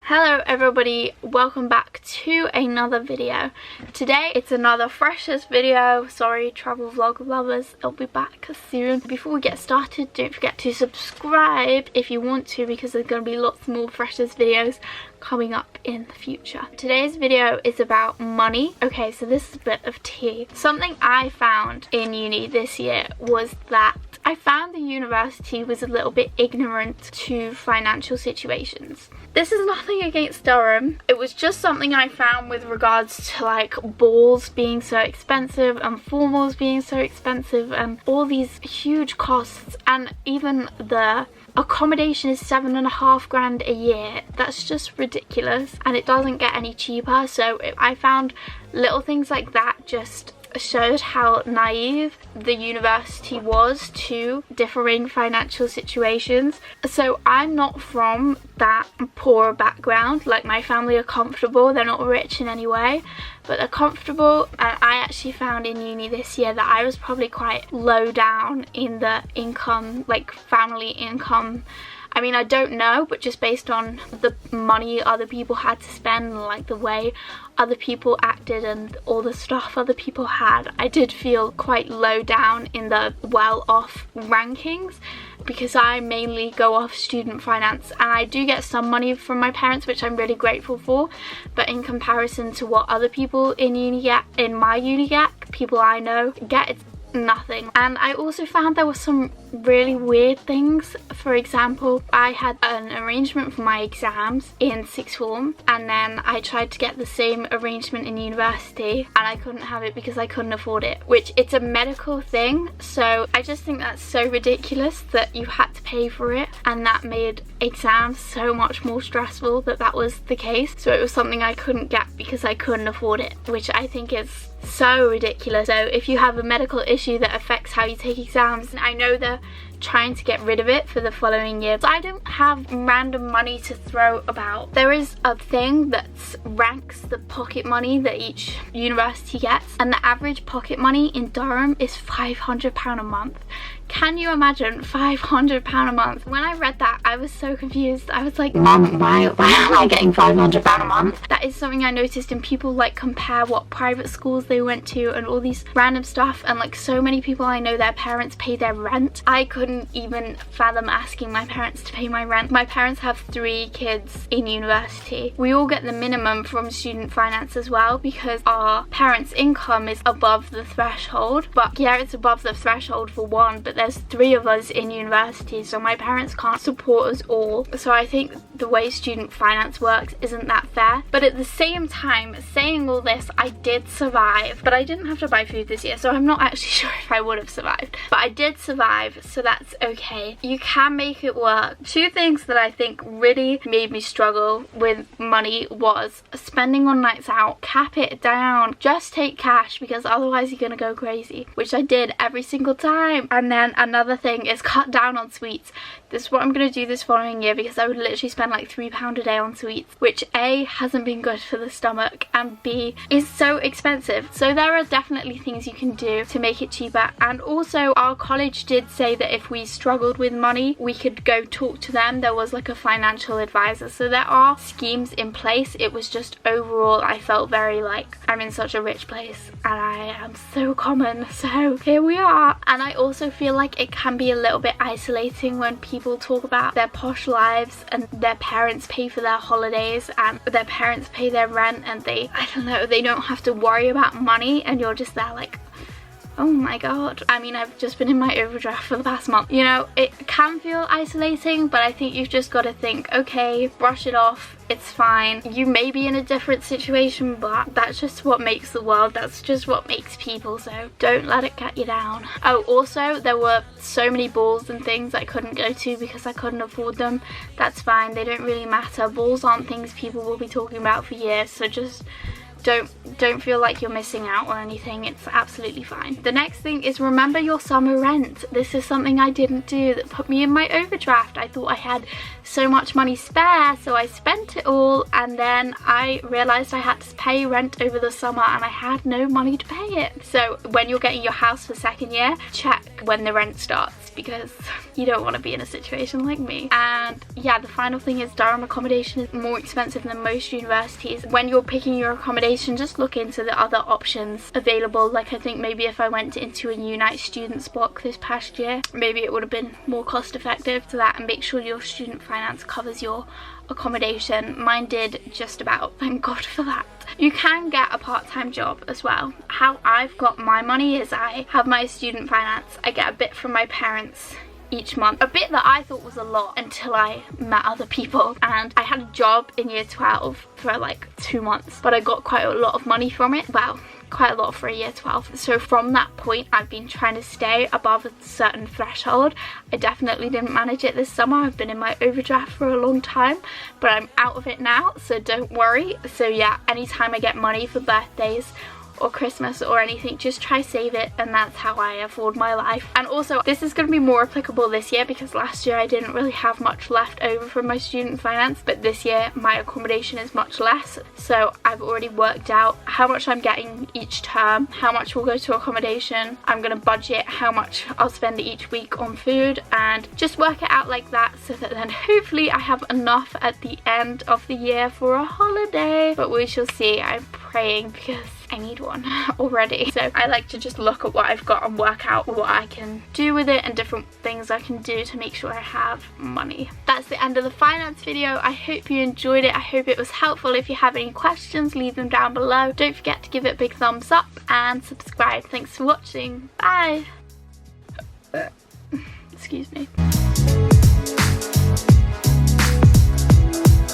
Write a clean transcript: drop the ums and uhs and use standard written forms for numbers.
Hello everybody, welcome back to another video. Today it's another freshers video. Sorry travel vlog lovers, I'll be back soon. Before we get started, don't forget to subscribe if you want to, because there's going to be lots more freshers videos coming up in the future. Today's video is about money. Okay, so this is a bit of tea. Something I found in uni this year was that I found the university was a little bit ignorant to financial situations. This is nothing against Durham. It was just something I found with regards to like balls being so expensive and formals being so expensive and all these huge costs, and even the accommodation is $7,500 a year. That's just ridiculous, and it doesn't get any cheaper. So I found little things like that just showed how naive the university was to differing financial situations. So I'm not from that poor background. Like, my family are comfortable, they're not rich in any way, but they're comfortable. And I actually found in uni this year that I was probably quite low down in the income, like family income. I mean, I don't know, but just based on the money other people had to spend, like the way other people acted and all the stuff other people had, I did feel quite low down in the well-off rankings, because I mainly go off student finance and I do get some money from my parents, which I'm really grateful for, but in comparison to what other people in uni get, in my uni get, people I know get, it's nothing. And I also found there were some really weird things. For example, I had an arrangement for my exams in sixth form, and then I tried to get the same arrangement in university and I couldn't have it because I couldn't afford it, which it's a medical thing. So I just think that's so ridiculous that you had to pay for it, and that made exams so much more stressful that was the case. So it was something I couldn't get because I couldn't afford it, which I think is so ridiculous. So if you have a medical issue that affects how you take exams, I know they're trying to get rid of it for the following year. So I don't have random money to throw about. There is a thing that ranks the pocket money that each university gets, and the average pocket money in Durham is £500 a month. Can you imagine £500 a month? When I read that, I was so confused. I was like, Mum, why am I getting £500 a month? That is something I noticed, and people like compare what private schools they went to and all these random stuff, and like so many people I know, their parents pay their rent. I couldn't even fathom asking my parents to pay my rent. My parents have 3 kids in university. We all get the minimum from student finance as well, because our parents' income is above the threshold. But yeah, it's above the threshold for one, but there's 3 of us in university, so my parents can't support us all. So I think the way student finance works isn't that fair. But at the same time, saying all this, I did survive, but I didn't have to buy food this year, so I'm not actually sure if I would have survived. But I did survive, so that's okay. You can make it work. 2 things that I think really made me struggle with money was spending on nights out. Cap it down. Just take cash, because otherwise you're gonna go crazy, which I did every single time. And then another thing is cut down on sweets. This is what I'm going to do this following year, because I would literally spend like £3 a day on sweets, which A, hasn't been good for the stomach, and B, is so expensive. So there are definitely things you can do to make it cheaper. And also our college did say that if we struggled with money, we could go talk to them. There was like a financial advisor, so there are schemes in place. It was just overall I felt very like I'm in such a rich place and I am so common, so here we are. And I also feel like it can be a little bit isolating when people talk about their posh lives and their parents pay for their holidays and their parents pay their rent, and I don't know, they don't have to worry about money, and you're just there like, oh my god. I mean, I've just been in my overdraft for the past month. You know, it can feel isolating, but I think you've just got to think, okay, brush it off, it's fine. You may be in a different situation, but that's just what makes the world, that's just what makes people, so don't let it get you down. Oh, also, there were so many balls and things I couldn't go to because I couldn't afford them. That's fine, they don't really matter. Balls aren't things people will be talking about for years, so just don't feel like you're missing out or anything. It's absolutely fine. The next thing is remember your summer rent. This is something I didn't do that put me in my overdraft. I thought I had so much money spare, so I spent it all, and then I realized I had to pay rent over the summer and I had no money to pay it. So when you're getting your house for second year, check when the rent starts, because you don't want to be in a situation like me. And yeah, the final thing is Durham accommodation is more expensive than most universities. When you're picking your accommodation, just look into the other options available. Like, I think maybe if I went into a Unite Students block this past year, maybe it would have been more cost effective to that, and make sure your student finance covers your accommodation. Mine did just about, thank God for that. You can get a part-time job as well. How I've got my money is I have my student finance. I get a bit from my parents each month, a bit that I thought was a lot until I met other people. And I had a job in year 12 for like 2 months, but I got quite a lot of money from it. Well, quite a lot for a year 12. So from that point, I've been trying to stay above a certain threshold. I definitely didn't manage it this summer. I've been in my overdraft for a long time, but I'm out of it now, so don't worry. So yeah, anytime I get money for birthdays or Christmas or anything, just try save it, and that's how I afford my life. And also, this is going to be more applicable this year because last year I didn't really have much left over from my student finance, but this year my accommodation is much less, so I've already worked out how much I'm getting each term, how much will go to accommodation. I'm going to budget how much I'll spend each week on food and just work it out like that, so that then hopefully I have enough at the end of the year for a holiday. But we shall see. I'm praying because I need one already. So I like to just look at what I've got and work out what I can do with it and different things I can do to make sure I have money. That's the end of the finance video. I hope you enjoyed it. I hope it was helpful. If you have any questions, leave them down below. Don't forget to give it a big thumbs up and subscribe. Thanks for watching. Bye. Excuse me.